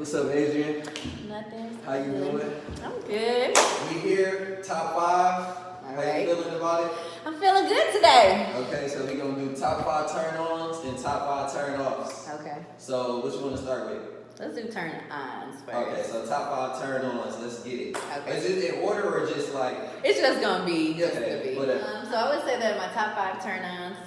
What's up, Adriann? Nothing. How you doing? I'm good. We here, top 5. How right. you feeling about it? I'm feeling good today. Okay, so we're gonna do top 5 turn-ons and top 5 turn-offs. Okay. So, what you want to start with? Let's do turn-ons first. Okay, so top 5 turn-ons. Let's get it. Okay. Is it in order or just like? It's just gonna be. Okay, whatever. So I would say that my top 5 turn-ons.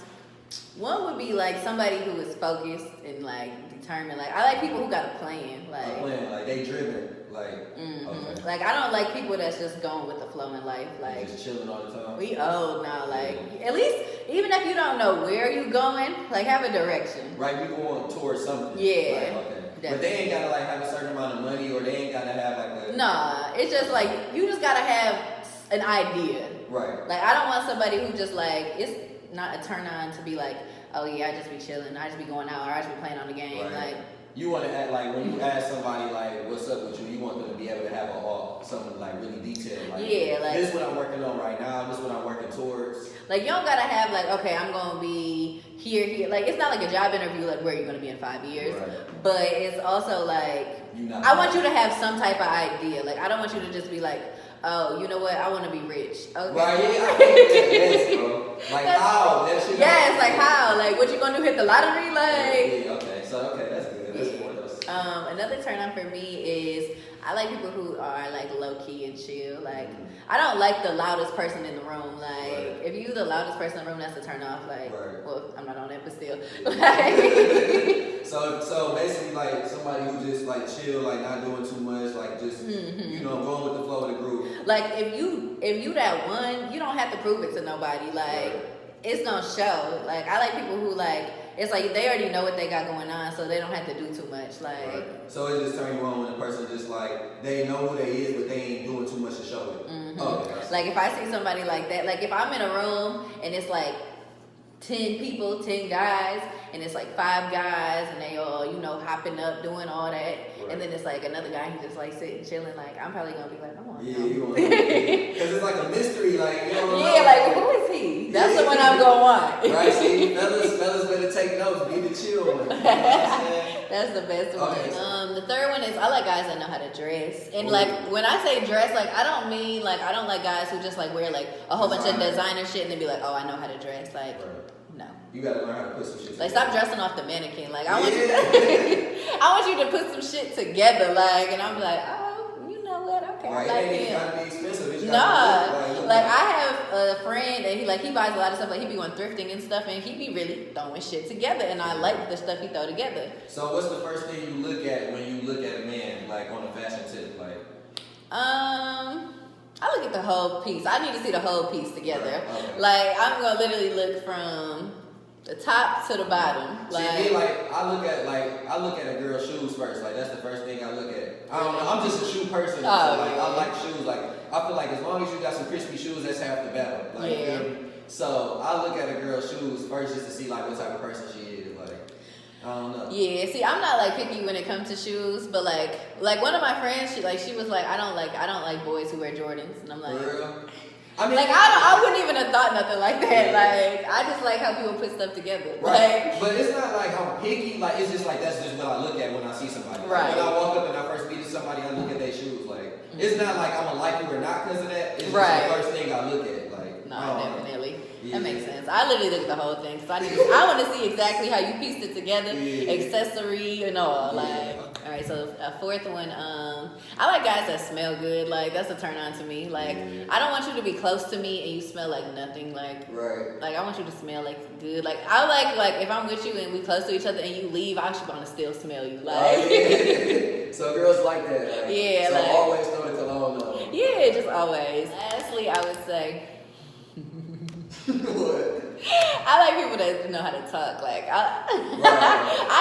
One would be like somebody who is focused and like determined. Like I like people who got a plan. Like A plan, like they driven. Like, okay. Like I don't like people that's just going with the flow in life. Like Just chilling all the time. we old now. Like at least even if you don't know where you going, like have a direction. Right, we going towards something. Yeah. Like, okay. But they ain't gotta like have a certain amount of money, or they ain't gotta have like a. Nah, it's just like you just gotta have an idea. Right. Like I don't want somebody who just like it's not a turn on to be like, oh yeah, I just be chilling, I just be going out, or I just be playing on the game. Right. Like you want to act like when you ask somebody like, "What's up with you?" You want them to be able to have something like really detailed. Like, yeah, like this is what I'm working on right now. This is what I'm working towards. Like you don't gotta have like, okay, I'm gonna be here. Like it's not like a job interview, like where you're gonna be in 5 years. Right. But it's also like I want you to have some type of idea. Like I don't want you to just be like, oh, you know what? I want to be rich. Okay. Right, yeah, I think that is, bro. Like how? That shit. Yeah, it's like how? Like what you gonna do? Hit the lottery? Like. Yeah, okay. So that's good. That's good. Another turn on for me is I like people who are like low key and chill. Like I don't like the loudest person in the room. Like if you the loudest person in the room, that's a turn off. Like well, I'm not on that, but still. Like So basically, like somebody who just like chill, like not doing too much, like just you know going with the flow of the group. Like if you that one, you don't have to prove it to nobody. Like it's gonna show. Like I like people who like it's like they already know what they got going on, so they don't have to do too much. Like so it just turns you on when a person just like they know who they is, but they ain't doing too much to show it. Okay. Like if I see somebody like that, like if I'm in a room and it's like 10 people, 10 guys, and it's like 5 guys, and they all, you know, hopping up, doing all that, and then it's like another guy who just like sitting, chilling, like I'm probably gonna be like, I want to know. You want to because it's like a mystery, like you don't know. Like who is he? That's the one I'm gonna want. Right, see, fellas better take notes, be the chill one. You know what I'm saying? That's the best one. Okay. The third one is I like guys that know how to dress. And like when I say dress, like I don't mean like I don't like guys who just like wear like a whole bunch of designer shit and then be like, oh, I know how to dress. Like no. You gotta learn how to put some shit like together. stop dressing off the mannequin. Like I want you to I want you to put some shit together. Like and I'm like, oh, you know what? Okay. Right, like it ain't gotta be expensive. It's like I have a friend and he buys a lot of stuff, like he be going thrifting and stuff, and he be really throwing shit together, and I like the stuff he throw together. So what's the first thing you look at when you look at a man, like on a fashion tip, like? I look at the whole piece. I need to see the whole piece together. Right. Okay. Like I'm gonna literally look from the top to the bottom. Like, see, me, like I look at a girl's shoes first. Like that's the first thing I look at. I don't know. I'm just a shoe person. So I like shoes. Like I feel like as long as you got some crispy shoes, that's half the battle. Like, yeah. So I look at a girl's shoes first just to see like what type of person she is. Like I don't know. Yeah. See, I'm not like picky when it comes to shoes, but like one of my friends, she was like, I don't like boys who wear Jordans, and I'm like. For real? I mean, like I wouldn't even have thought nothing like that. Like I just like how people put stuff together. Right. Like, but it's not like I'm picky. Like it's just like that's just what I look at when I see somebody. Like, right. when I walk up and I first meet somebody, I look at their shoes. Like it's not like I'm gonna like you or not because of that. It's just the first thing I look at. Like no, definitely. Yeah. That makes sense. I literally look at the whole thing. So I want to see exactly how you pieced it together, accessory and all. Like, all right. So a fourth one. I like guys that smell good. Like that's a turn on to me. Like I don't want you to be close to me and you smell like nothing. Like Like I want you to smell like good. Like I like if I'm with you and we close to each other and you leave, I should want to still smell you. Like so girls like that. Like, yeah. So like always throw the cologne on. Yeah, just always. Lastly, I would say. What? I like people that know how to talk. Like I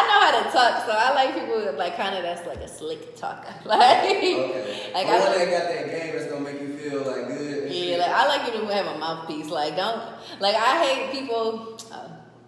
know how to talk, so I like people like kind of that's like a slick talker. Like, okay. Like I want that got that game that's gonna make you feel like good. Yeah, like I like you to have a mouthpiece. Like don't like I hate people.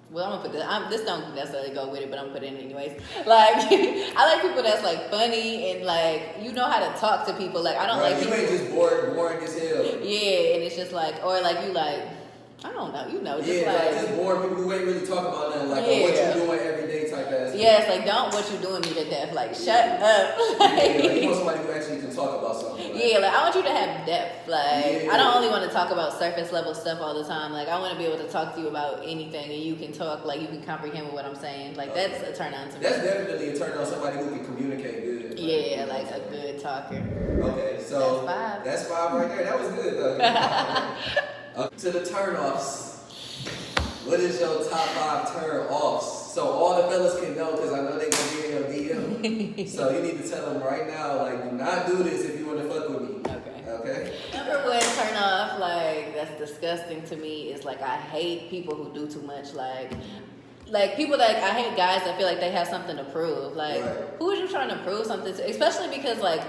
Well, I'm gonna put this don't necessarily go with it, but I'm gonna put it in anyways. Like I like people that's like funny and like you know how to talk to people. Like I don't like you people. ain't just boring as hell. Yeah, and it's just like or like you like. I don't know, just like just boring people who ain't really talking about nothing, like what you doing every day type ass. Yes, like don't what you doing me to death. Like shut up. Like you want somebody who actually can talk about something. Like, yeah, like I want you to have depth. Like I don't only want to talk about surface level stuff all the time. Like I want to be able to talk to you about anything, and you can talk. Like you can comprehend what I'm saying. Like that's a turn on to me. That's definitely a turn on. Somebody who can communicate good. Yeah, like a good talker. Okay, so that's 5 right there. That was good though. To the turn-offs. What is your top 5 turn-offs? So all the fellas can know, because I know they gonna be in your DM. So you need to tell them right now, like, do not do this if you want to fuck with me. Okay. Number 1 turn off, like that's disgusting to me, is like I hate people who do too much. Like people that I hate guys that feel like they have something to prove. Like who are you trying to prove something to? Especially because like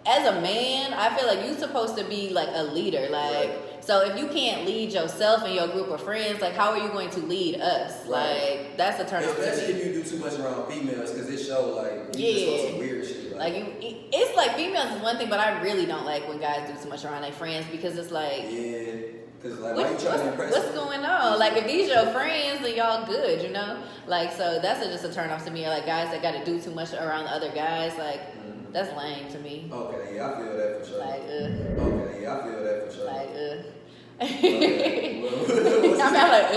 as a man, I feel like you're supposed to be like a leader. Like so if you can't lead yourself and your group of friends, like how are you going to lead us? Like that's a turn off. Especially if you do too much around females, because it shows like you just on some weird shit. Like it's like females is one thing, but I really don't like when guys do too much around their friends, because it's like Cause like, why you trying to impress what's going on? Like, if these your friends, then y'all good, you know? Like, so that's just a turn off to me. Or like guys that got to do too much around other guys, like that's lame to me. Okay, yeah, I feel that for sure. Like, Okay, yeah, I feel that for sure. Like, Okay. I'm not like,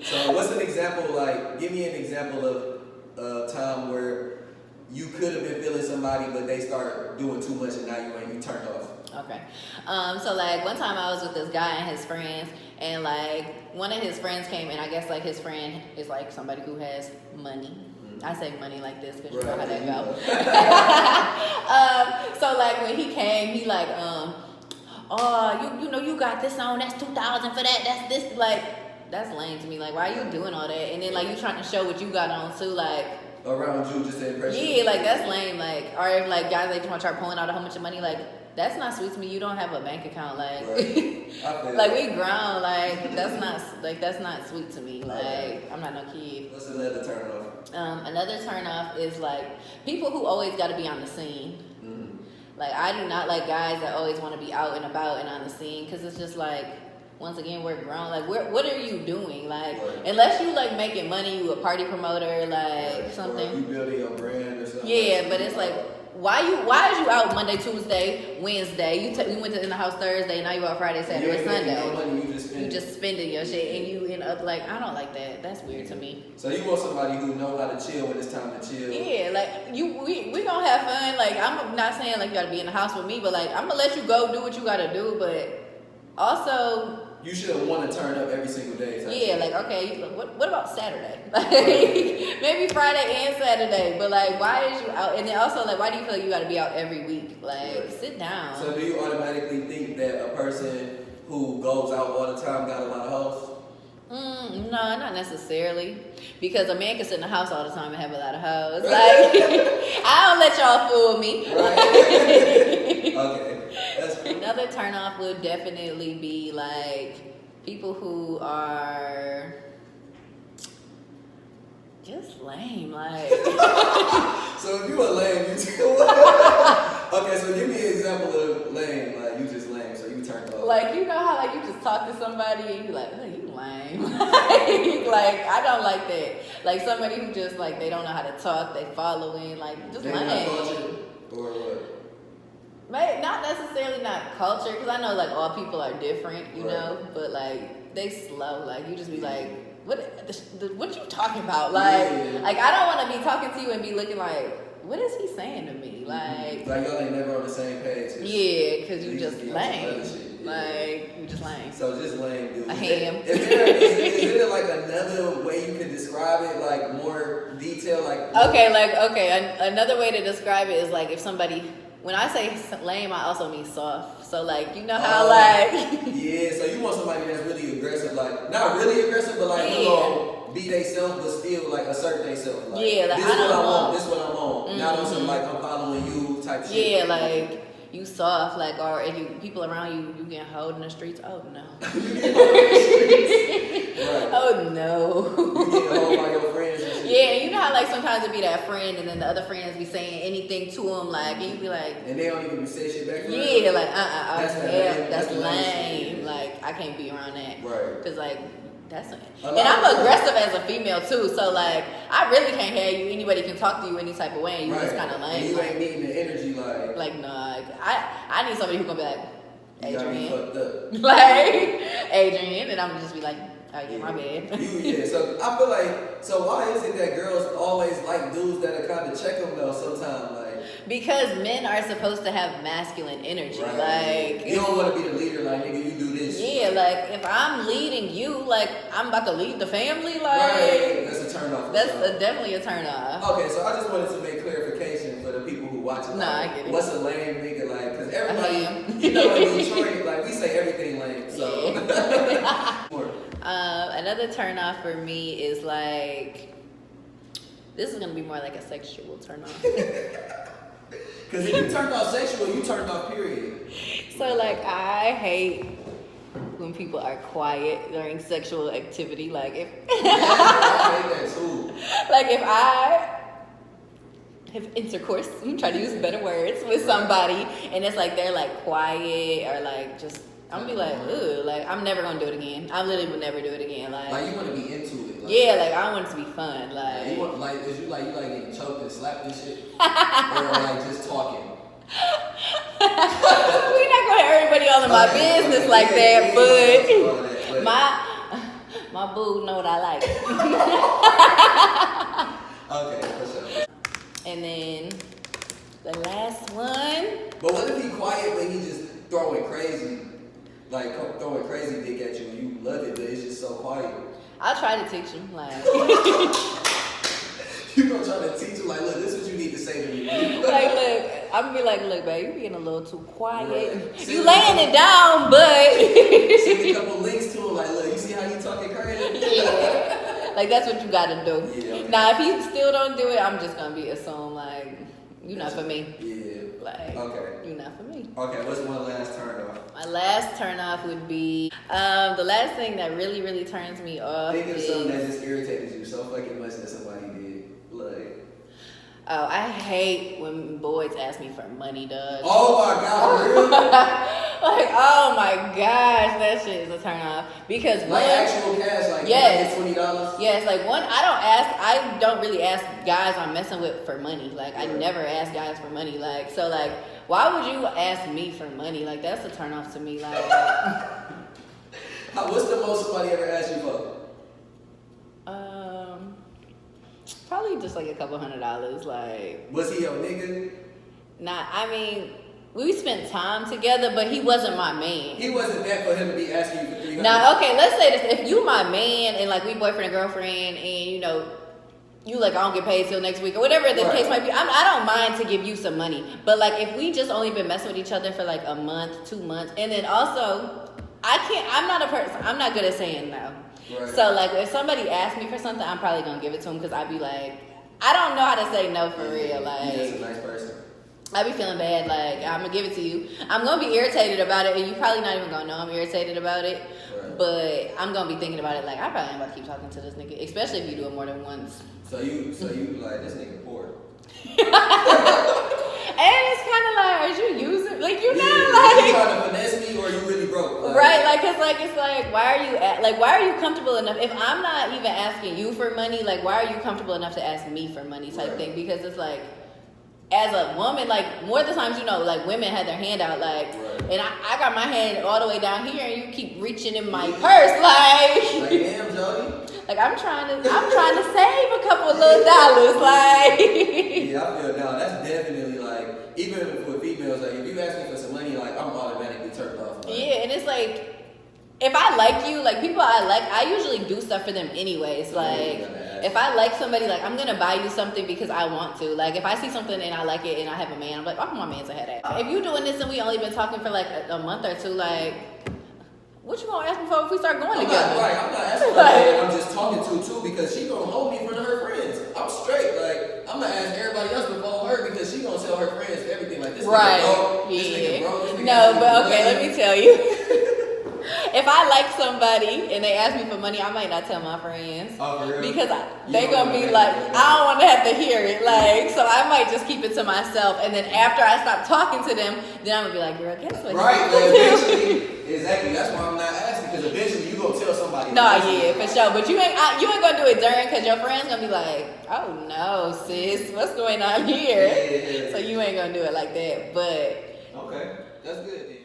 So, what's an example? Like, give me an example of a time where you could have been feeling somebody, but they start doing too much, and now you turned off. Okay. So like one time I was with this guy and his friends, and like one of his friends came, and I guess like his friend is like somebody who has money. I say money like this because you know how that go. So like when he came, he like, oh, you know you got this on, that's 2,000 for that, that's this, like that's lame to me. Like why are you doing all that? And then like you trying to show what you got on too, like around you just to impress you. Yeah, like that's lame. Like or if like guys like try pulling out a whole bunch of money, like that's not sweet to me. You don't have a bank account, like like we grown, like that's not sweet to me. Like I'm not no kid. What's another turn off? Another turn off is like people who always got to be on the scene. Like I do not like guys that always want to be out and about and on the scene, because it's just like once again we're grown. Like what are you doing? Like unless you like making money, you a party promoter, like something. Or you building your brand or something. Yeah, but it's like. Why is you out Monday, Tuesday, Wednesday? You went to in the house Thursday, now you out Friday, Saturday, Sunday. No money, you just spending your shit, and you end up like I don't like that. That's weird to me. So you want somebody who know how to chill when it's time to chill? Yeah, like we gonna have fun. Like I'm not saying like you gotta be in the house with me, but like I'm gonna let you go do what you gotta do. But also. You should want to turn up every single day. Yeah, like okay, what about Saturday? Like maybe Friday and Saturday, but like why is you out? And then also like why do you feel like you got to be out every week? Like sit down. So do you automatically think that a person who goes out all the time got a lot of hoes? No, not necessarily, because a man can sit in the house all the time and have a lot of hoes. Like I don't let y'all fool me. Right. Okay. That's cool. Another turn off would definitely be like people who are just lame. Like so if you a lame, you okay, so give me an example of lame. Like you just lame, so you turned off. Like you know how like you just talk to somebody and you like, oh, you lame. Like I don't like that. Like somebody who just like they don't know how to talk, they following, like just lame. Or what? Not necessarily not culture, because I know like all people are different, you know, but like they slow. Like you just be like, what you talking about? Like like I don't want to be talking to you and be looking like, what is he saying to me? Like y'all ain't never on the same page. Yeah, because you just lame. Like you just lame. So just lame, dude. A ham. Is there like another way you could describe it, like more detail, like? Okay. Another way to describe it is like if somebody. When I say lame, I also mean soft. So like you know how like yeah. So you want somebody that's really aggressive, like not really aggressive, but like you know, be they self, but still like assert they self. Like, yeah, like this I don't want. This what I want. Not on some like I'm following you type shit. Yeah, like you soft, like or if you people around you getting hold in the streets. Oh no. Right. Oh no. You getting hold by your friends and shit. Yeah, and you know how like sometimes it be that friend and then the other friends be saying anything to them, like and you be like, and they don't even say shit back. Yeah, them. Like that's lame. lame. Like I can't be around that. Right. Cause like That's it. And I'm aggressive as a female too, so like I really can't have you. Anybody can talk to you any type of way, and you just kind of lame. And you ain't needing the energy like no. I need somebody who gonna be like, Adriann, like Adriann, and I'm gonna just be like, oh yeah, my bad. So I feel like, so why is it that girls always like dudes that are kind of check them though sometimes, like? Because men are supposed to have masculine energy, like you don't want to be the leader, like nigga, you do this. Yeah, like if I'm leading you, like I'm about to lead the family, like that's a turn off. That's definitely a turn off. Okay, so I just wanted to make clarification for the people who watch it. Nah, I get it. What's a lame nigga like? Because everybody, you know, in Detroit, like we say everything lame. So. Another turn off for me is like, this is gonna be more like a sexual turn off. Because if you turned off sexual, you turned off period. So like I hate when people are quiet during sexual activity. Like if I hate that too. Like if I have intercourse, I'm trying to use better words, with somebody, and it's like they're like quiet or like just, I'm gonna be like, ugh, like I'm never gonna do it again. I literally would never do it again. Like you want to be into it. Like, yeah, like I want it to be fun. Like you want, like, is you like getting choked and slapped and shit, or like just talking. We're not gonna have everybody all in my business like that, but my boo know what I like. Okay, for sure. And then the last one. But what if he quiet but he just throwing crazy, like throwing crazy dick at you and you love it, but it's just so quiet? I'll try to teach him, like. You gonna try to teach him, like, look, this is what you need to say to me. Like, look, I'm gonna be like, look, babe, you being a little too quiet. Right. You laying it down, but. Send a couple links to him, like, look, you see how you talking crazy? Yeah. Like, that's what you gotta do. Yeah, okay. Now, if he still don't do it, I'm just gonna be assumed, like, you're not for me. Yeah. Like, okay. You're not for me. Okay, what's one last turn off? My last turn off would be, the last thing that really, really turns me off Think of something that just irritated you so fucking much that somebody did. Like, oh, I hate when boys ask me for money, Doug. Oh my God, for real? Like, oh my gosh, that shit is a turn off. Because like actual cash, like yes, $20? Yes, like I don't really ask guys I'm messing with for money. Like I never ask guys for money. Like so like why would you ask me for money? Like that's a turn off to me. Like what's the most somebody ever asked you for? Probably just like a couple $100. Like was he your nigga? Nah, I mean, we spent time together, but he wasn't my man. He wasn't that for him to be asking you for $300. Now, okay, let's say this: if you my man and like we boyfriend and girlfriend, and you know, you like I don't get paid till next week or whatever the case might be, I don't mind to give you some money. But like if we just only been messing with each other for like a month, 2 months, and then also I'm not a person. I'm not good at saying no. Right. So like if somebody asks me for something, I'm probably gonna give it to him because I'd be like, I don't know how to say no for real. Like that's a nice person. I be feeling bad, like I'm gonna give it to you. I'm gonna be irritated about it, and you probably not even gonna know I'm irritated about it. Right. But I'm gonna be thinking about it like I probably ain't about to keep talking to this nigga, especially if you do it more than once. So you like this nigga poor. And it's kind of like, are you using, like you know, like you trying to finesse me or you really broke? Like, right, like it's like why are you comfortable enough? If I'm not even asking you for money, like why are you comfortable enough to ask me for money type thing? Because it's like, as a woman, like more of the times, you know, like women had their hand out, like, and I got my hand all the way down here, and you keep reaching in my purse, like damn, Jody. Like I'm trying to save a couple of little dollars, like. Yeah, I feel now that's definitely like, even with females, like if you ask me for some money, like I'm automatically turned off. Like. Yeah, and it's like, if I like you, like people I like, I usually do stuff for them anyways. Like, if I like somebody, like I'm gonna buy you something because I want to. Like, if I see something and I like it and I have a man, I'm like, oh, my man's a headache. If you doing this and we only been talking for like a month or two, like, what you gonna ask me for if we start going together? I'm not asking for that. I'm just talking to too because she gonna hold me in front of her friends. I'm straight. Like, I'm gonna ask everybody else before her because she gonna tell her friends everything. Like this nigga broke, this nigga broke, this nigga. No, but okay, let me tell you. If I like somebody and they ask me for money, I might not tell my friends. Oh, for real? Because they gonna be like, I don't want to have to hear it. Like, so I might just keep it to myself. And then after I stop talking to them, then I'm gonna be like, girl, guess what? Right, eventually, exactly. That's why I'm not asking. because eventually you gonna tell somebody. No, yeah, for sure. But you ain't gonna do it during, because your friends gonna be like, oh no, sis, what's going on here? Yeah. So you ain't gonna do it like that. But okay, that's good then.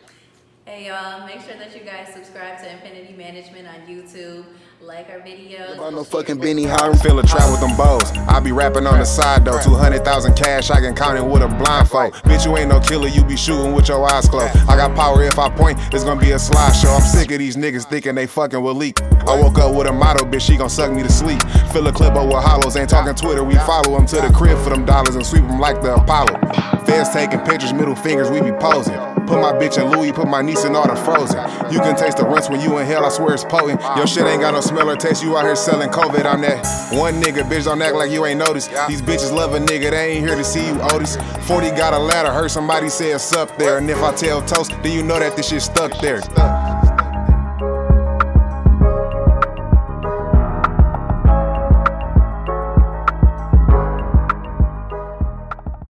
hey y'all, make sure that you guys subscribe to Infinity Management on YouTube. Like our videos. I'm no fucking Benny Howard. Feel a trap with them bows. I be rapping on the side though. 200,000 cash, I can count it with a blindfold. Bitch, you ain't no killer, you be shooting with your eyes closed. I got power if I point, it's gonna be a slideshow. I'm sick of these niggas thinking they fucking will leak. I woke up with a motto, bitch, she gon' suck me to sleep. Fill a clip up with hollows, ain't talking Twitter. We follow them to the crib for them dollars and sweep them like the Apollo. Feds taking pictures, middle fingers, we be posing. Put my bitch in Louis, put my niece in all the frozen. You can taste the rinse when you in hell, I swear it's potent. Your shit ain't got no smell or taste, you out here selling COVID. I'm that one nigga, bitch, don't act like you ain't noticed. These bitches love a nigga, they ain't here to see you, Otis. 40 got a ladder, heard somebody say it's up there. And if I tell toast, then you know that this shit stuck there.